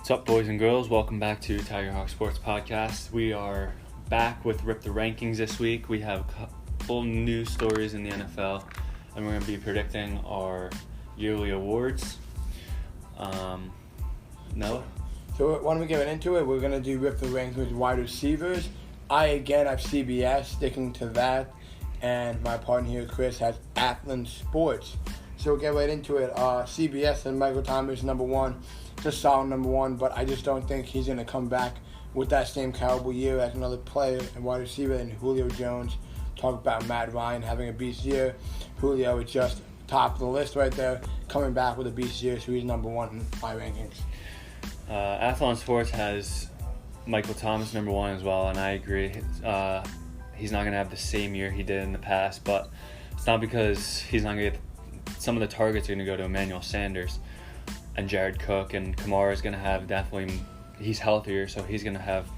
What's up, boys and girls? Welcome back to Tiger Hawk Sports Podcast. We are back with Rip the Rankings this week. We have a couple news stories in the NFL, and we're going to be predicting our yearly awards. No? So why don't we get into it? We're going to do Rip the Rankings with wide receivers. I have CBS, sticking to that. And my partner here, Chris, has Athlon Sports. So we'll get right into it. CBS and Michael Thomas, number one. Just solid number one, but I just don't think he's going to come back with that same caliber year as another player and wide receiver than Julio Jones. Talk about Matt Ryan having a beast year. Julio is just top of the list right there, coming back with a beast year, so he's number one in my rankings. Athlon Sports has Michael Thomas number one as well, and I agree. He's not going to have the same year he did in the past, but it's not because he's not going to get some of the targets are going to go to Emmanuel Sanders and Jared Cook, and Kamara is going to have he's healthier, so he's going to have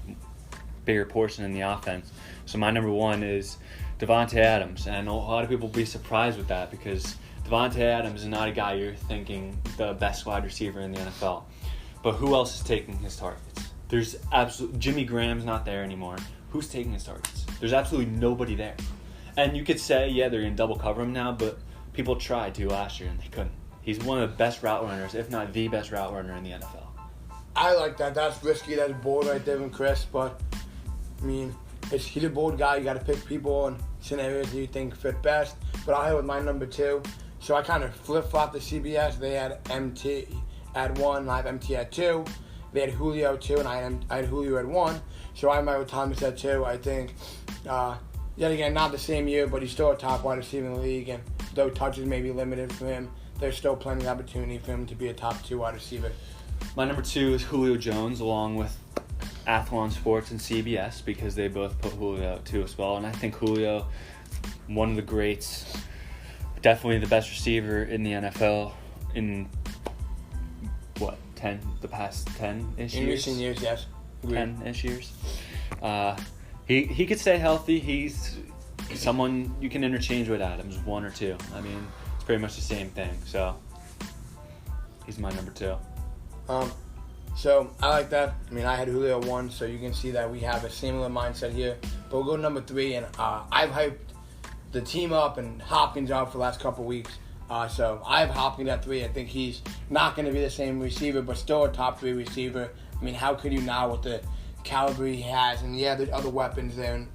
bigger portion in the offense. So my number one is Davante Adams, and a lot of people will be surprised with that because Davante Adams is not a guy you're thinking the best wide receiver in the NFL. But who else is taking his targets? Jimmy Graham's not there anymore. Who's taking his targets? There's absolutely nobody there. And you could say, yeah, they're going to double cover him now, but people tried to last year and they couldn't. He's one of the best route runners, if not the best route runner in the NFL. I like that. That's risky. That's bold right there with Chris. But, I mean, he's a bold guy. You got to pick people in scenarios that you think fit best. But I'll hit with my number two. So I kind of flip-flopped the CBS. They had MT at 1, and I have MT at 2. They had Julio 2, and I had Julio at 1. So I have Michael Thomas at 2. I think, yet again, not the same year, but he's still a top wide receiver in the league. And though touches may be limited for him, there's still plenty of opportunity for him to be a top 2 wide receiver. My number 2 is Julio Jones, along with Athlon Sports and CBS, because they both put Julio at 2 as well. And I think Julio, one of the greats, definitely the best receiver in the NFL in, the past 10-ish years? In recent years, yes. 10-ish years. He could stay healthy. He's someone you can interchange with Adams, 1 or 2. I mean, it's pretty much the same thing. So he's my number 2. So I like that. I mean, I had Julio 1, so you can see that we have a similar mindset here. But we'll go to number 3, and I've hyped the team up and Hopkins up for the last couple of weeks. So I have Hopkins at 3. I think he's not going to be the same receiver, but still a top 3 receiver. I mean, how could you now with the caliber he has? And yeah, there's other weapons there, and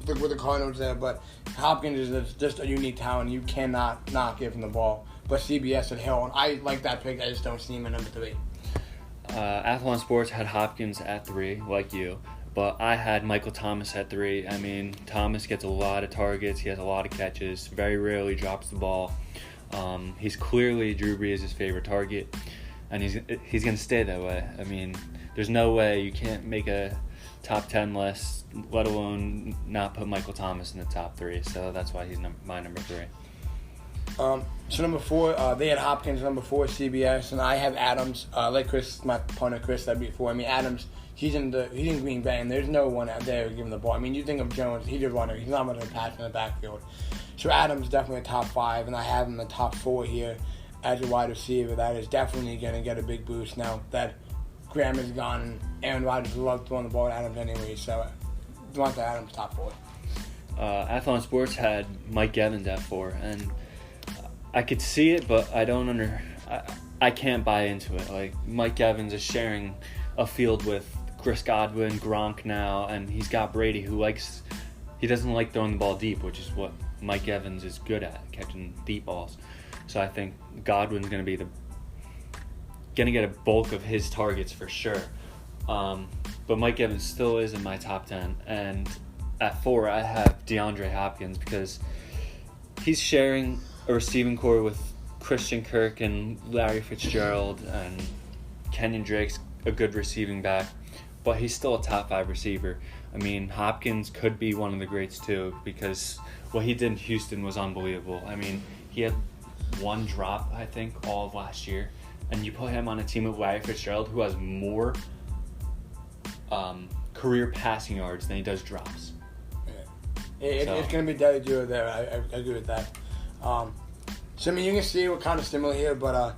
with the Cardinals there, but Hopkins is just a unique talent. You cannot not give him the ball. But CBS at Hill, and I like that pick. I just don't see him at number 3. Athlon Sports had Hopkins at 3, like you, but I had Michael Thomas at 3. I mean, Thomas gets a lot of targets. He has a lot of catches. Very rarely drops the ball. He's clearly Drew Brees' favorite target, and he's going to stay that way. I mean, there's no way you can't make a top 10 list, let alone not put Michael Thomas in the top 3. So that's why he's my number 3. So number 4, they had Hopkins, number 4, CBS, and I have Adams. Like Chris, my partner Chris said before. I mean, Adams, he's in Green Bay, and there's no one out there giving the ball. I mean, you think of Jones, he's a runner. He's not much of a pass in the backfield. So Adams definitely a top 5, and I have him in the top 4 here as a wide receiver. That is definitely going to get a big boost now that Graham is gone, and Aaron Rodgers loves throwing the ball at Adams anyway. So I want the Adams top 4. Athlon Sports had Mike Evans at 4, and I could see it, but I can't buy into it. Like, Mike Evans is sharing a field with Chris Godwin, Gronk now, and he's got Brady, he doesn't like throwing the ball deep, which is what Mike Evans is good at, catching deep balls. So I think Godwin's going to get a bulk of his targets for sure. But Mike Evans still is in my top 10, and at 4 I have DeAndre Hopkins because he's sharing a receiving core with Christian Kirk and Larry Fitzgerald, and Kenyon Drake's a good receiving back, but he's still a top 5 receiver. I mean, Hopkins could be one of the greats too because what he did in Houston was unbelievable. I mean, he had 1 drop, I think, all of last year, and you put him on a team with Larry Fitzgerald, who has more career passing yards than he does drops. Yeah. It's going to be deadly duo there. I agree with that. So, I mean, you can see we're kind of similar here, but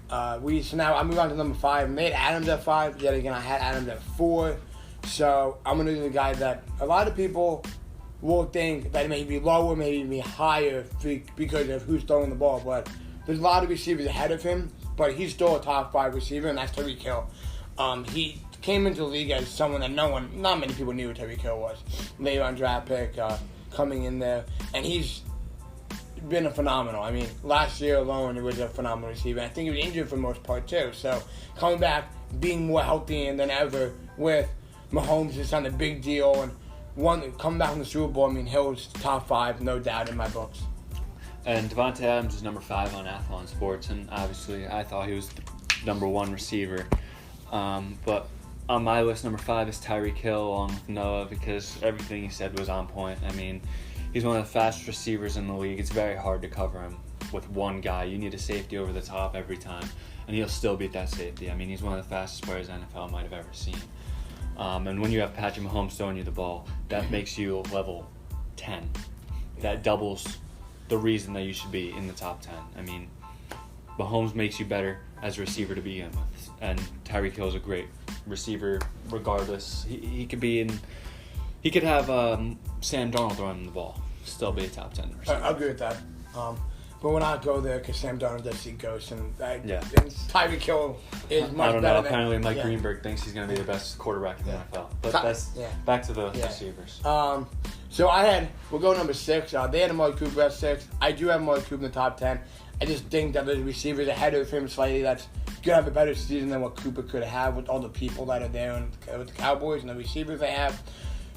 So now I move on to number 5. Made Adams at 5. Yet again, I had Adams at 4. So I'm gonna do the guy that a lot of people will think that may be lower, maybe higher because of who's throwing the ball. But there's a lot of receivers ahead of him. But he's still a top 5 receiver, and that's Tyreek Hill. He came into the league as someone that not many people knew who Tyreek Hill was. Later on draft pick, coming in there, and he's been a phenomenal. I mean, last year alone, he was a phenomenal receiver. I think he was injured for the most part too. So coming back, being more healthy than ever with Mahomes is on a big deal, and coming back from the Super Bowl. I mean, Hill's top 5, no doubt in my books. And Devontae Adams is number 5 on Athlon Sports, and obviously I thought he was the number 1 receiver. But on my list, number 5 is Tyreek Hill along with Noah because everything he said was on point. I mean, he's one of the fastest receivers in the league. It's very hard to cover him with one guy. You need a safety over the top every time, and he'll still beat that safety. I mean, he's one of the fastest players the NFL might have ever seen. And when you have Patrick Mahomes throwing you the ball, that makes you level 10. That doubles the reason that you should be in the top 10. I mean, Mahomes makes you better as a receiver to begin with, and Tyreek Hill is a great receiver regardless. He could be in. He could have Sam Darnold throwing him the ball, still be a top 10 receiver. I agree with that. But we'll not go there because Sam Darnold does see ghosts, and Yeah. Tyreek Hill is much I don't better know. than... Apparently, Mike yeah. Greenberg thinks he's going to be the best quarterback in the NFL. But that's back to the receivers. So we'll go number 6. They had Amari Cooper at 6. I do have Amari Cooper in the top 10. I just think that there's receivers ahead of him slightly that's going to have a better season than what Cooper could have with all the people that are there and with the Cowboys and the receivers they have.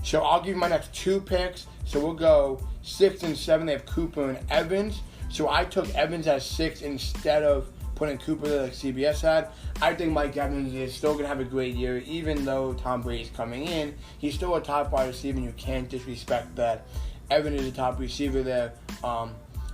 So I'll give you my next 2 picks. So we'll go 6 and 7. They have Cooper and Evans. So I took Evans at 6 instead of putting Cooper there like CBS had. I think Mike Evans is still going to have a great year. Even though Tom Brady's coming in, he's still a top wide receiver, and you can't disrespect that. Evans is a top receiver there.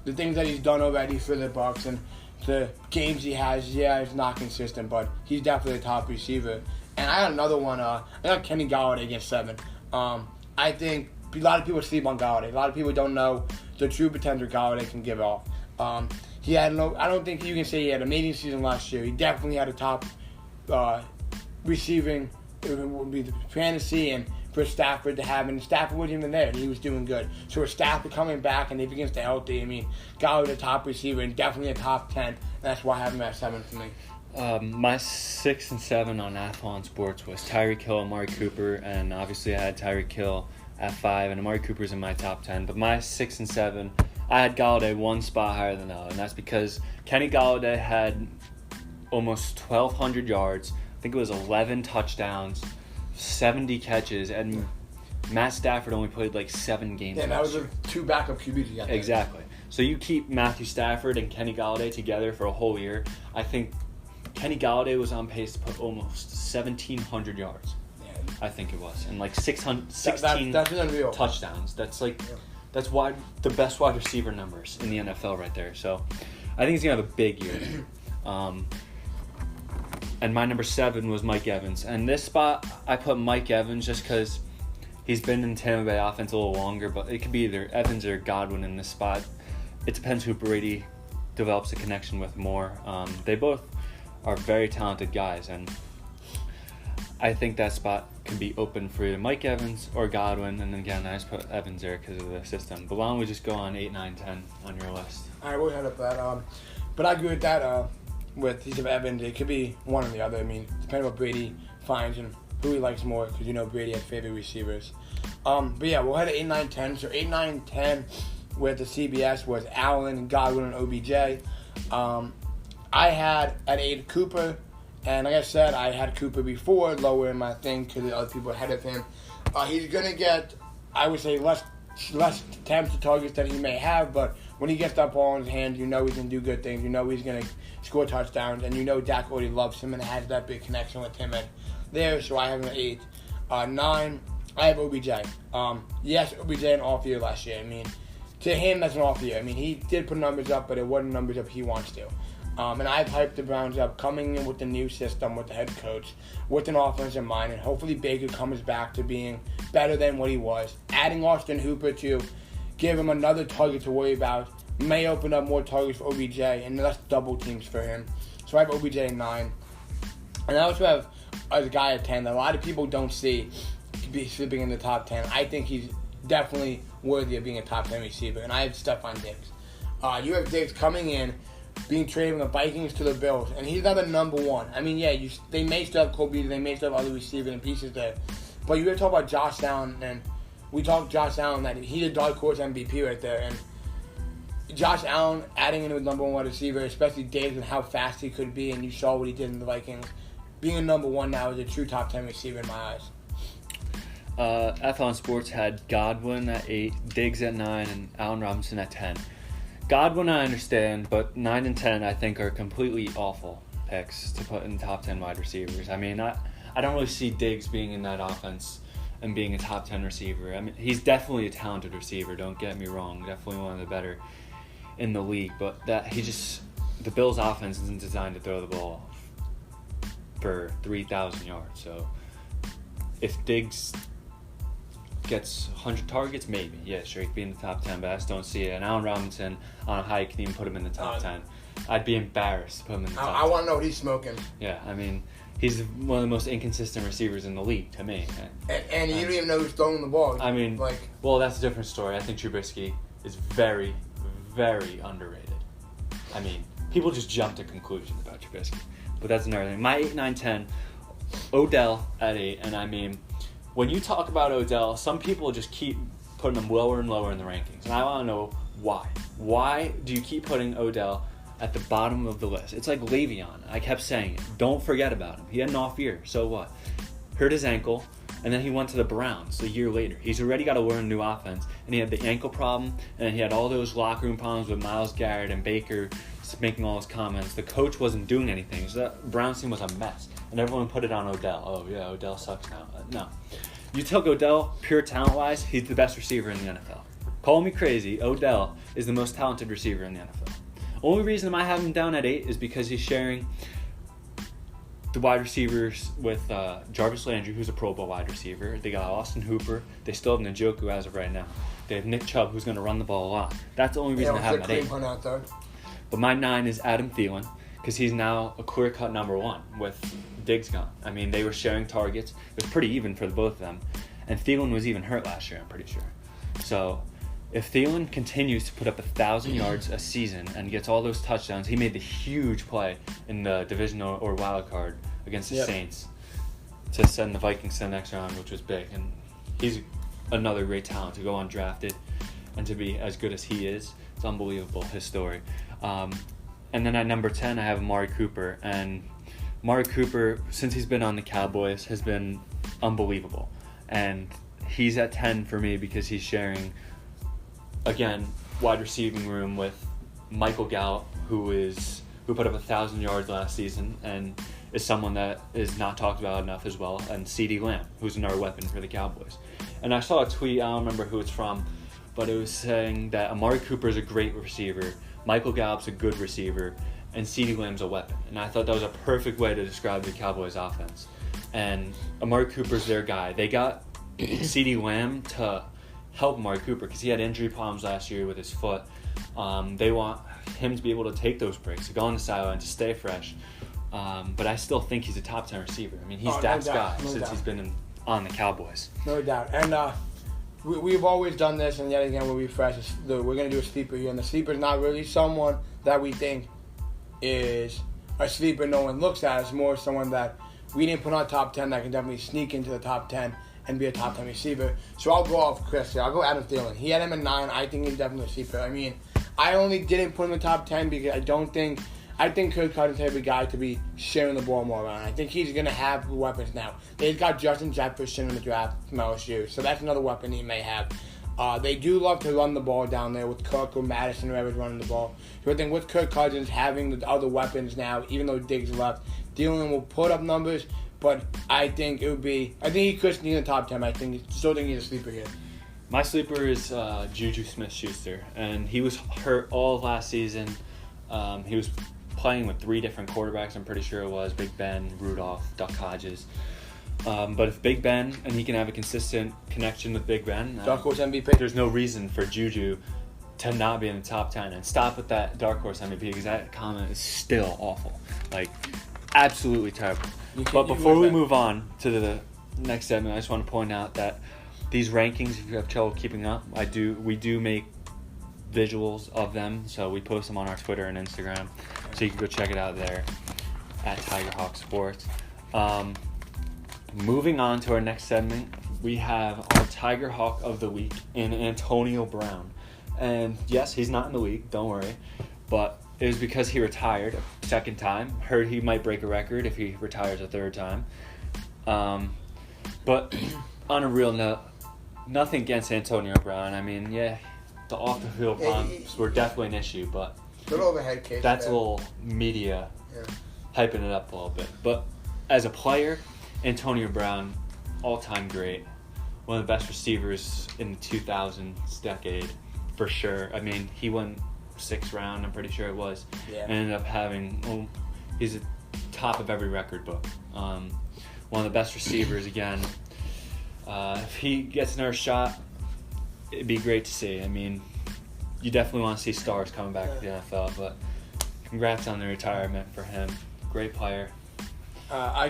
The things that he's done already for the Bucs and the games he has, it's not consistent, but he's definitely a top receiver. And I got another one. I got Kenny Golladay against 7. I think a lot of people sleep on Golladay. A lot of people don't know the true potential Golladay can give off. I don't think you can say he had an amazing season last year. He definitely had a top receiving. It would be the fantasy and for Stafford to have, and Stafford wasn't even there, and he was doing good. So with Stafford coming back and if he gets to healthy, I mean, Golladay a top receiver and definitely a top 10. And that's why I have him at 7 for me. My 6 and 7 on Athlon Sports was Tyreek Hill and Amari Cooper, and obviously I had Tyreek Hill at 5, and Amari Cooper's in my top 10. But my 6 and 7, I had Golladay 1 spot higher than Noah, and that's because Kenny Golladay had almost 1,200 yards. I think it was 11 touchdowns, 70 catches, and Matt Stafford only played like 7 games. Yeah, that was the 2 backup QBs you got there. Exactly. So you keep Matthew Stafford and Kenny Golladay together for a whole year. I think Kenny Golladay was on pace to put almost 1,700 yards. I think it was, and like 16 that's unreal. touchdowns. That's that's the best wide receiver numbers in the NFL right there. So I think he's gonna have a big year. And my number 7 was Mike Evans. And this spot I put Mike Evans just because he's been in Tampa Bay offense a little longer, but it could be either Evans or Godwin in this spot. It depends who Brady develops a connection with more. They both are very talented guys, and I think that spot could be open for either Mike Evans or Godwin. And then again, I just put Evans there because of the system. But why don't we just go on 8, 9, 10 on your list? All right, we'll head up that. But I agree with that. With these of Evans, it could be one or the other. I mean, depending on what Brady finds and who he likes more, because Brady has favorite receivers. But yeah, we'll head to 8, 9, 10. So 8, 9, 10 with the CBS was Allen, Godwin, and OBJ. I had at 8 Cooper. And like I said, I had Cooper before, lower in my thing because the other people ahead of him. He's going to get, I would say, less attempts to targets than he may have, but when he gets that ball in his hand, he's going to do good things. He's going to score touchdowns, and Dak already loves him and has that big connection with him there, so I have him at 8. 9, I have OBJ. Yes, OBJ an off year last year. I mean, to him, that's an off year. I mean, he did put numbers up, but it wasn't numbers up he wants to. And I've hyped the Browns up coming in with the new system, with the head coach, with an offense in mind, and hopefully Baker comes back to being better than what he was. Adding Austin Hooper to give him another target to worry about may open up more targets for OBJ and less double teams for him. So I have OBJ at 9. And I also have a guy at 10 that a lot of people don't see sleeping in the top 10. I think he's definitely worthy of being a top 10 receiver. And I have Stephon Diggs. You have Diggs coming in, being traded from the Vikings to the Bills, and he's not the number one. I mean, yeah, they may still have Cole Beasley, they may still have other receivers and pieces there. But you got to talk about Josh Allen, and we talked Josh Allen that he's a dark horse MVP right there. And Josh Allen adding into a number one wide receiver, especially Diggs and how fast he could be, and you saw what he did in the Vikings. Being a number one now is a true top 10 receiver in my eyes. Athlon Sports had Godwin at 8, Diggs at 9, and Allen Robinson at 10. Godwin I understand, but 9 and 10 I think are completely awful picks to put in top 10 wide receivers. I mean, I don't really see Diggs being in that offense and being a top 10 receiver. I mean, he's definitely a talented receiver, don't get me wrong. Definitely one of the better in the league, but the Bills' offense isn't designed to throw the ball for 3,000 yards. So if Diggs gets 100 targets, maybe. Yeah, sure, he could be in the top 10, but I just don't see it. And Allen Robinson, on a high, can even put him in the top 10. I'd be embarrassed to put him in the top 10. I want to know what he's smoking. Yeah, I mean, he's one of the most inconsistent receivers in the league, to me. And you don't even know who's throwing the ball. I mean, well, that's a different story. I think Trubisky is very, very underrated. I mean, people just jump to conclusions about Trubisky. But that's another thing. My 8, 9, 10, Odell at 8, and I mean, when you talk about Odell, some people just keep putting him lower and lower in the rankings. And I want to know why. Why do you keep putting Odell at the bottom of the list? It's like Le'Veon. I kept saying it. Don't forget about him. He had an off year. So what? Hurt his ankle, and then he went to the Browns a year later. He's already got to learn a new offense. And he had the ankle problem, and he had all those locker room problems with Myles Garrett and Baker making all his comments. The coach wasn't doing anything. So that Browns team was a mess. And everyone put it on Odell. Oh, yeah, Odell sucks now. No. You took Odell, pure talent-wise, he's the best receiver in the NFL. Call me crazy, Odell is the most talented receiver in the NFL. Only reason I have him down at 8 is because he's sharing the wide receivers with Jarvis Landry, who's a Pro Bowl wide receiver. They got Austin Hooper. They still have Njoku as of right now. They have Nick Chubb, who's going to run the ball a lot. That's the only reason I have him at 8. But my 9 is Adam Thielen, because he's now a clear-cut number 1 with Diggs gone. I mean, they were sharing targets. It was pretty even for the both of them. And Thielen was even hurt last year, I'm pretty sure. So if Thielen continues to put up 1,000 yards a season and gets all those touchdowns, he made the huge play in the divisional or wild card against the Saints to send the Vikings to the next round, which was big. And he's another great talent to go undrafted and to be as good as he is. It's unbelievable, his story. And then at number 10, I have Amari Cooper. And Amari Cooper, since he's been on the Cowboys, has been unbelievable. And he's at 10 for me because he's sharing, again, wide receiving room with Michael Gallup, who put up 1,000 yards last season and is someone that is not talked about enough as well, and CeeDee Lamb, who's another weapon for the Cowboys. And I saw a tweet, I don't remember who it's from, but it was saying that Amari Cooper is a great receiver, Michael Gallup's a good receiver, and CeeDee Lamb's a weapon. And I thought that was a perfect way to describe the Cowboys' offense. And Amari Cooper's their guy. They got CeeDee Lamb to help Amari Cooper because he had injury problems last year with his foot. They want him to be able to take those breaks, to go on the sideline, to stay fresh. But I still think he's a top 10 receiver. I mean, he's Dak's guy since he's been on the Cowboys. No doubt. And we've always done this, and yet again we'll refresh. We're going to do a sleeper here, and the sleeper is not really someone that we think is a sleeper no one looks at. It's more someone that we didn't put on top 10 that can definitely sneak into the top 10 and be a top 10 receiver. So I'll go off Chris here. I'll go Adam Thielen. He had him at 9. I think he's definitely a sleeper. I mean, I only didn't put him in the top 10 because I think Kirk Cousins is a guy to be sharing the ball more around. I think he's going to have the weapons now. They've got Justin Jefferson in the draft from LSU, so that's another weapon he may have. They do love to run the ball down there with Kirk or Madison, whoever's running the ball. So I think with Kirk Cousins having the other weapons now, even though Diggs left, Thielen will put up numbers, but I think he could sneak in the top 10. I still think he's a sleeper here. My sleeper is Juju Smith-Schuster, and he was hurt all of last season. He was playing with 3 different quarterbacks, I'm pretty sure it was Big Ben, Rudolph, Duck Hodges. But if Big Ben, and he can have a consistent connection with Big Ben, Duck was MVP. There's no reason for Juju to not be in the top 10 and stop with that dark horse MVP because that comment is still awful. Like, absolutely terrible. But before we move on to the next segment, I just want to point out that these rankings, if you have trouble keeping up, we do make visuals of them, so we post them on our Twitter and Instagram, so you can go check it out there at Tigerhawk Sports. Moving on to our next segment, we have our Tigerhawk of the Week in Antonio Brown. And yes, he's not in the league, don't worry, but it was because he retired a second time. Heard he might break a record if he retires a third time. But on a real note, nothing against Antonio Brown. I mean, yeah, the off-the-field problems were definitely an issue, but little overhead case. That's a little media hyping it up a little bit. But as a player, Antonio Brown, all-time great. One of the best receivers in the 2000s decade, for sure. I mean, he went 6th round, I'm pretty sure it was. Yeah. And ended up having, he's at top of every record book. One of the best receivers again. If he gets another shot, it'd be great to see. I mean, you definitely want to see stars coming back to the NFL, but congrats on the retirement for him. Great player.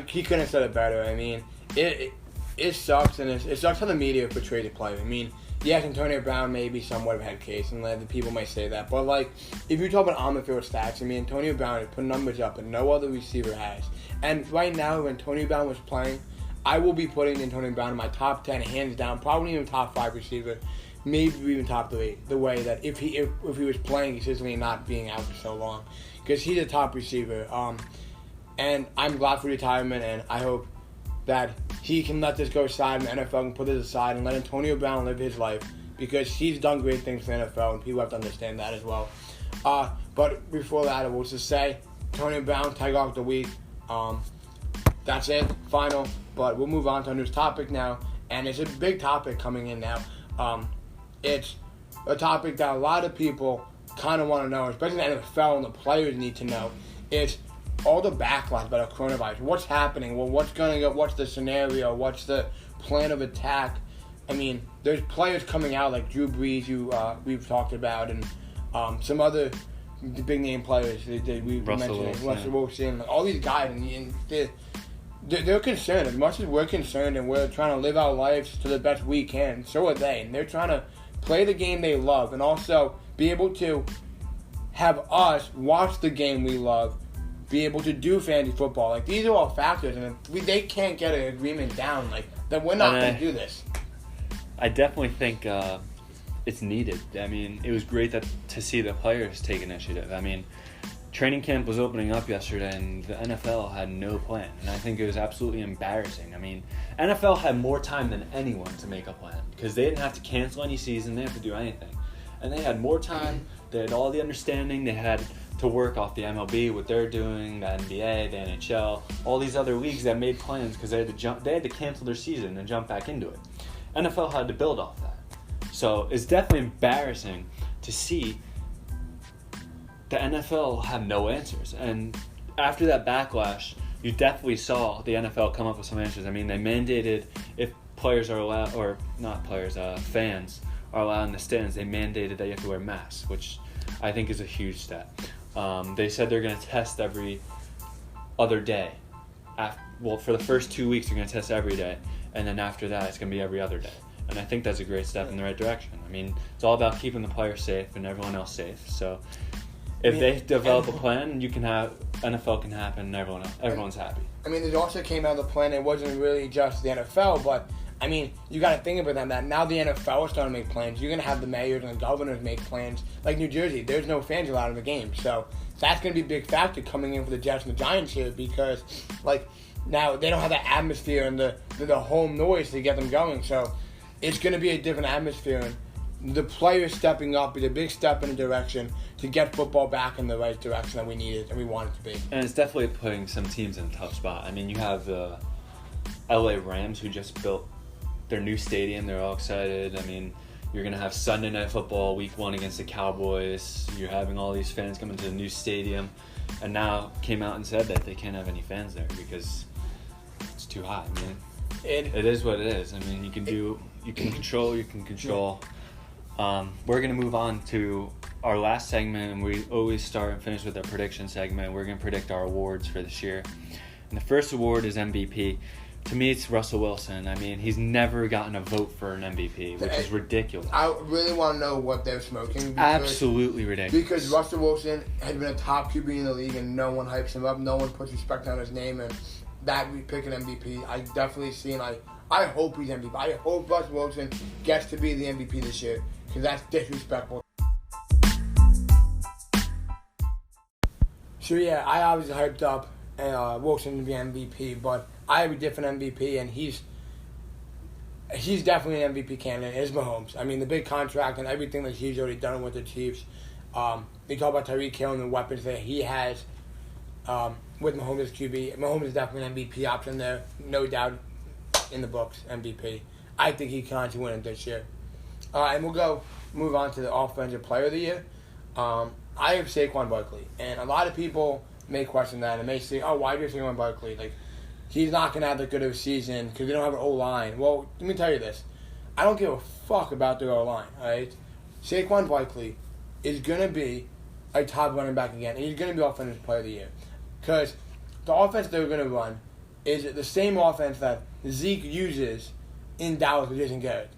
He couldn't have said it better. I mean, it sucks, and it sucks how the media portrays the player. I mean, yes, Antonio Brown may be somewhat of a head case, and the people might say that, but like, if you talk about on-the-field stats, I mean, Antonio Brown has put numbers up that no other receiver has. And right now, when Antonio Brown was playing, I will be putting Antonio Brown in my top 10, hands down, probably even top 5 receiver, maybe even top 3. The way that if he was playing consistently and not being out for so long, because he's a top receiver. And I'm glad for retirement, and I hope that he can let this go aside and the NFL can put this aside and let Antonio Brown live his life, because he's done great things for the NFL, and people have to understand that as well. But before that, I will just say, Antonio Brown, Tigerhawk of the Week. That's it, final. But we'll move on to our news topic now, and it's a big topic coming in now. It's a topic that a lot of people kind of want to know, especially the NFL and the players need to know. It's all the backlash about the coronavirus. What's happening? Well, what's the scenario? What's the plan of attack? I mean, there's players coming out like Drew Brees, who we've talked about, and some other big name players that we mentioned, Russell Wilson, all these guys, and they're concerned. As much as we're concerned and we're trying to live our lives to the best we can, so are they. And they're trying to play the game they love and also be able to have us watch the game we love, be able to do fantasy football. Like, these are all factors, and if they can't get an agreement down, like, then we're not going to do this. I definitely think it's needed. I mean, it was great to see the players take initiative. I mean, training camp was opening up yesterday, and the NFL had no plan, and I think it was absolutely embarrassing. I mean, NFL had more time than anyone to make a plan, because they didn't have to cancel any season, they didn't have to do anything. And they had more time, they had all the understanding, they had to work off the MLB, what they're doing, the NBA, the NHL, all these other leagues that made plans because they had to cancel their season and jump back into it. NFL had to build off that. So it's definitely embarrassing to see the NFL have no answers. And after that backlash, you definitely saw the NFL come up with some answers. I mean, they mandated, if players are allowed, or not players, fans are allowed in the stands, they mandated that you have to wear masks, which I think is a huge step. They said they're going to test every other day. For the first 2 weeks, they're going to test every day. And then after that, it's going to be every other day. And I think that's a great step in the right direction. I mean, it's all about keeping the players safe and everyone else safe. So if they develop a plan, NFL can happen and everyone's happy. I mean, there also came out of the plan, it wasn't really just the NFL, but I mean, you got to think about that now the NFL is starting to make plans. You're going to have the mayors and the governors make plans. Like New Jersey, there's no fans allowed in the game. So that's going to be a big factor coming in for the Jets and the Giants here, because, like, now they don't have the atmosphere and the home noise to get them going. So it's going to be a different atmosphere. And the players stepping up is a big step in the direction to get football back in the right direction that we needed and we want it to be. And it's definitely putting some teams in a tough spot. I mean, you have the LA Rams, who just built their new stadium. They're all excited. I mean, you're going to have Sunday Night Football week 1 against the Cowboys. You're having all these fans coming to the new stadium. And now came out and said that they can't have any fans there because it's too hot. I mean, it is what it is. I mean, you can control We're going to move on to our last segment, and we always start and finish with our prediction segment. We're going to predict our awards for this year. And the first award is MVP. To me, it's Russell Wilson. I mean, he's never gotten a vote for an MVP, which is ridiculous. I really want to know what they're smoking. Absolutely ridiculous. Because Russell Wilson has been a top QB in the league, and no one hypes him up. No one puts respect on his name, and that we pick an MVP. I definitely see, and I hope he's MVP. I hope Russell Wilson gets to be the MVP this year, because that's disrespectful. So yeah, I obviously hyped up Wilson to be MVP, but I have a different MVP, and he's definitely an MVP candidate. It's Mahomes. I mean, the big contract and everything that he's already done with the Chiefs. They talk about Tyreek Hill and the weapons that he has with Mahomes as QB. Mahomes is definitely an MVP option there, no doubt in the books, MVP. I think he can actually win it this year. And we'll move on to the Offensive Player of the Year. I have Saquon Barkley, and a lot of people may question that and may say, "Oh, why do you have Saquon Barkley? Like, he's not gonna have that good of a season because we don't have an O-line." Well, let me tell you this: I don't give a fuck about the O-line. All right, Saquon Barkley is gonna be a top running back again, and he's gonna be Offensive Player of the Year because the offense they're gonna run is the same offense that Zeke uses in Dallas with Jason Garrett.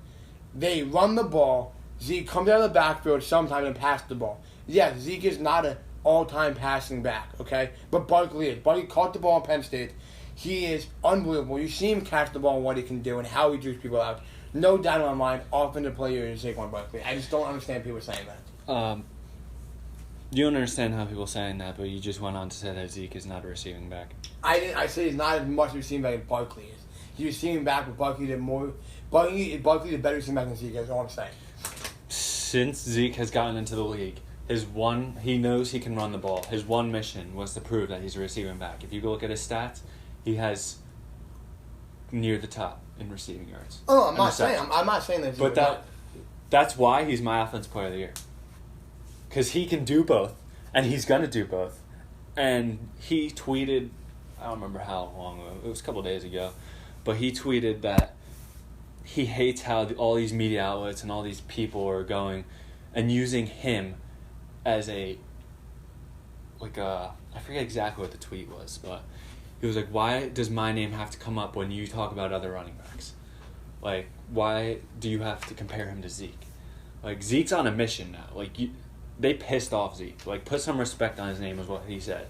They run the ball. Zeke comes out of the backfield sometimes and passes the ball. Yeah, Zeke is not an all-time passing back, okay? But Barkley is. Barkley caught the ball in Penn State. He is unbelievable. You see him catch the ball and what he can do and how he drills people out. No doubt in my mind, Offensive Player is Saquon Barkley. I just don't understand people saying that. You don't understand how people saying that, but you just went on to say that Zeke is not a receiving back. I say he's not as much a receiving back as Barkley is. He's receiving back, but Barkley did more. Barkley is a better receiving back than Zeke. That's all I'm saying. Since Zeke has gotten into the league, he knows he can run the ball. His one mission was to prove that he's a receiving back. If you go look at his stats, he has near the top in receiving yards. Oh, I'm not saying that. But that's why he's my Offensive Player of the Year. Because he can do both, and he's gonna do both. And he tweeted, I don't remember how long ago, it was a couple of days ago, but he tweeted that he hates how all these media outlets and all these people are going and using him as I forget exactly what the tweet was, but he was like, why does my name have to come up when you talk about other running backs? Like, why do you have to compare him to Zeke? Like, Zeke's on a mission now. Like, they pissed off Zeke. Like, put some respect on his name is what he said.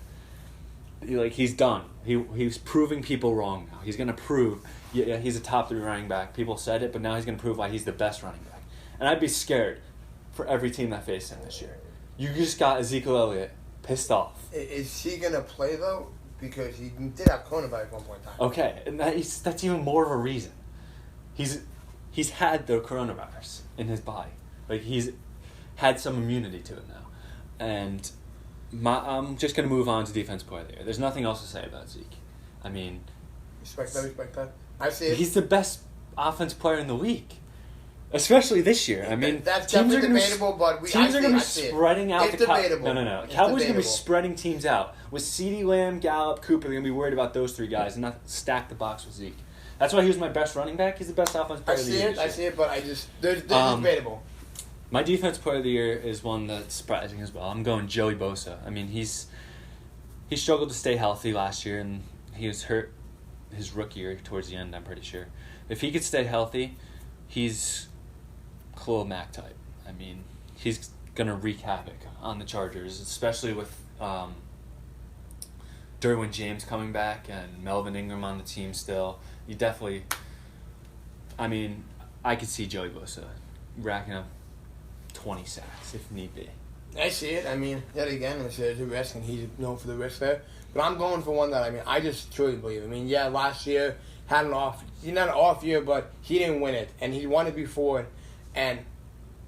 He's done. He's proving people wrong now. He's going to prove, yeah, he's a top 3 running back. People said it, but now he's going to prove why he's the best running back. And I'd be scared for every team that faced him this year. You just got Ezekiel Elliott pissed off. Is he going to play, though? Because he did have coronavirus at one point in time. Okay, and that's even more of a reason. He's had the coronavirus in his body. Like, he's had some immunity to it now. And I'm just going to move on to Defensive Player of the Year. There's nothing else to say about Zeke. I mean... Respect that. I see it. He's the best offensive player in the league. Especially this year. I mean, that's definitely debatable, but teams are going to be spreading out. It's debatable. No. Cowboys are going to be spreading teams out. With CeeDee Lamb, Gallup, Cooper, they're going to be worried about those 3 guys and not stack the box with Zeke. That's why he was my best running back. He's the best offensive player of the year. I see it, but there's debatable. My Defensive Player of the Year is one that's surprising as well. I'm going Joey Bosa. I mean, he struggled to stay healthy last year, and he was hurt his rookie year towards the end, I'm pretty sure. If he could stay healthy, he's Khalil Mack type. I mean, he's going to wreak havoc on the Chargers, especially with Derwin James coming back and Melvin Ingram on the team still. You definitely... I mean, I could see Joey Bosa racking up 20 sacks if need be. I see it. I mean, yet again, it's a risk, and he's known for the risk there. But I'm going for one that, I mean, I just truly believe. I mean, yeah, last year had not an off year, but he didn't win it, and he won it before. And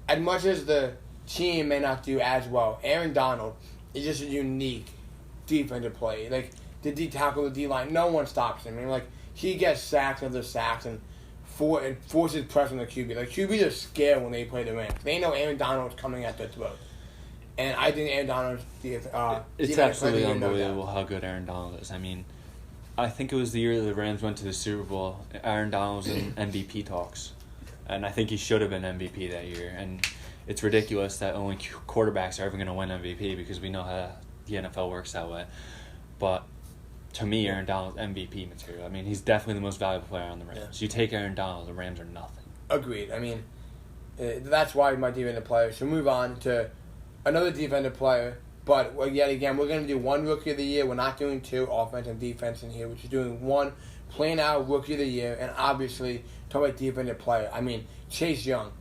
as much as the team may not do as well, Aaron Donald is just a unique defensive play. Like, the D tackle, the D line, no one stops him. I mean, like, he gets sacks after sacks and forces pressure on the QB. Like, QBs are scared when they play the Rams. They know Aaron Donald's coming at their throat. And I think Aaron Donald's it's absolutely unbelievable how good Aaron Donald is. I mean, I think it was the year the Rams went to the Super Bowl. Aaron Donald was in MVP talks. And I think he should have been MVP that year. And it's ridiculous that only quarterbacks are ever going to win MVP because we know how the NFL works that way. But to me, Aaron Donald's MVP material. I mean, he's definitely the most valuable player on the Rams. Yeah. You take Aaron Donald, the Rams are nothing. Agreed. I mean, that's why my defensive player. So move on to another defensive player. But yet again, we're going to do one Rookie of the Year. We're not doing two, offense and defense in here. We're just doing one plain out Rookie of the Year. And obviously, talk about defensive player. I mean, Chase Young.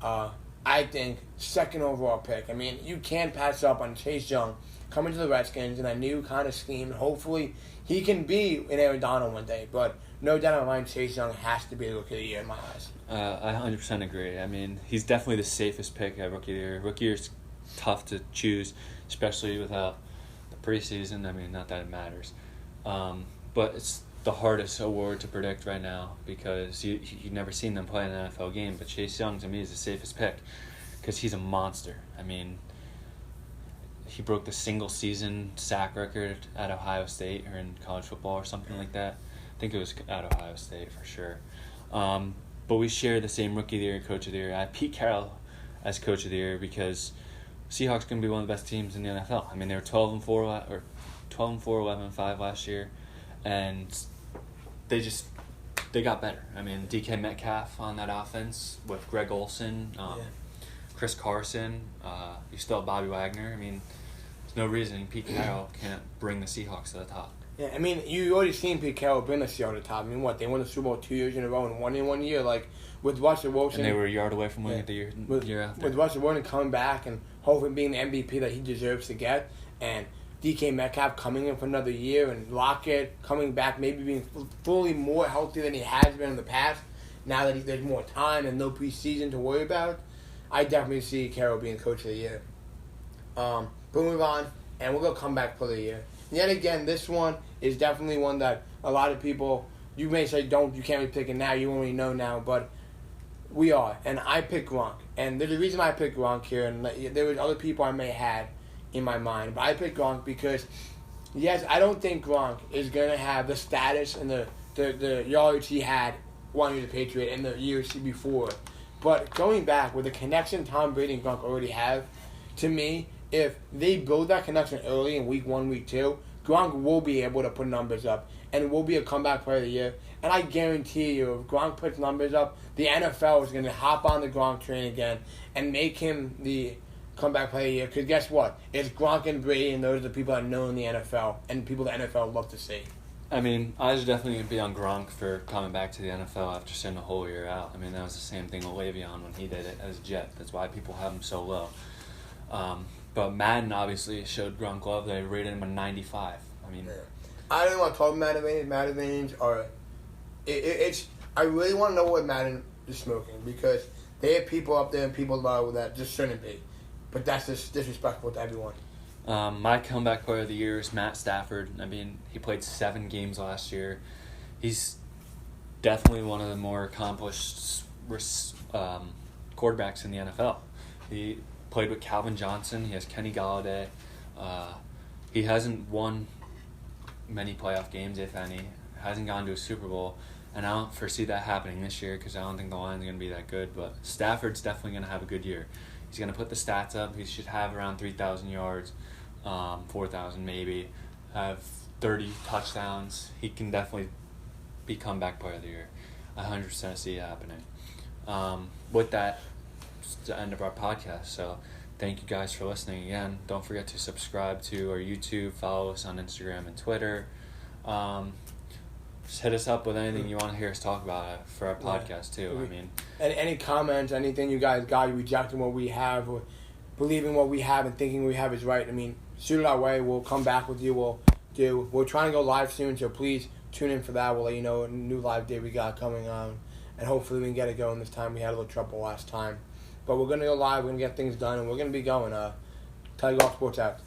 I think second overall pick. I mean, you can't pass up on Chase Young coming to the Redskins in a new kind of scheme. Hopefully, he can be an Aaron Donald one day. But no doubt in my mind, Chase Young has to be the Rookie of the Year in my eyes. I 100% agree. I mean, he's definitely the safest pick at Rookie of the Year. Rookie of the Year is tough to choose, especially without the preseason. I mean, not that it matters. But it's the hardest award to predict right now because you've never seen them play in an NFL game. But Chase Young, to me, is the safest pick because he's a monster. I mean, he broke the single-season sack record at Ohio State or in college football or something like that. I think it was at Ohio State for sure. But we share the same Rookie of the Year, Coach of the Year. I have Pete Carroll as Coach of the Year because Seahawks going to be one of the best teams in the NFL. I mean, they were 12-4 or 12-4, 11-5 last year, and they got better. I mean, DK Metcalf on that offense with Greg Olsen, Chris Carson. You still have Bobby Wagner. I mean, there's no reason Pete Carroll can't bring the Seahawks to the top. Yeah, I mean, you already seen Pete Carroll bring the Seahawks to the top. I mean, what, they won the Super Bowl 2 years in a row and won in 1 year, like, with Russell Wilson. And they were a yard away from winning it the year after. With Russell Wilson coming back and hopefully being the MVP that he deserves to get, and DK Metcalf coming in for another year, and Lockett coming back, maybe being fully more healthy than he has been in the past, now that there's more time and no preseason to worry about. I definitely see Carroll being Coach of the Year. But we'll move on, and we'll go Comeback Player of the Year. Yet again, this one is definitely one that a lot of people, you may say, you can't be picking now, you already know now, but we are. And I picked Gronk. And there's a reason I picked Gronk here, and there was other people I may have in my mind, but I picked Gronk because, yes, I don't think Gronk is going to have the status and the yards he had when he was a Patriot and the years before. But going back with the connection Tom Brady and Gronk already have, to me, if they build that connection early in week 1, week 2, Gronk will be able to put numbers up and will be a comeback player of the year. And I guarantee you, if Gronk puts numbers up, the NFL is going to hop on the Gronk train again and make him the comeback player of the year. Because guess what? It's Gronk and Brady, and those are the people that know in the NFL and people the NFL love to see. I mean, I was definitely going to be on Gronk for coming back to the NFL after sitting a whole year out. I mean, that was the same thing with Le'Veon when he did it as a Jet. That's why people have him so low. But Madden obviously showed Gronk love. They rated him a 95. I mean, I don't want to talk about Madden. Madden are it's. I really want to know what Madden is smoking because they have people up there and people below that just shouldn't be. But that's just disrespectful to everyone. My comeback player of the year is Matt Stafford. I mean, he played 7 games last year. He's definitely one of the more accomplished quarterbacks in the NFL. He played with Calvin Johnson. He has Kenny Galladay. He hasn't won many playoff games, if any. Hasn't gone to a Super Bowl. And I don't foresee that happening this year because I don't think the line's going to be that good. But Stafford's definitely going to have a good year. He's going to put the stats up. He should have around 3,000 yards, 4,000 maybe, have 30 touchdowns. He can definitely be comeback player of the year. I 100% see it happening. With that, it's the end of our podcast. So thank you guys for listening again. Don't forget to subscribe to our YouTube, follow us on Instagram and Twitter. Just hit us up with anything you want to hear us talk about for our podcast too. I mean, any comments, anything you guys got, rejecting what we have, or believing what we have and thinking we have is right. I mean, shoot it our way. We'll come back with you. We're trying to go live soon, so please tune in for that. We'll let you know a new live day we got coming on, and hopefully we can get it going this time. We had a little trouble last time, but we're gonna go live. We're gonna get things done, and we're gonna be going. Tiger Golf Sports out.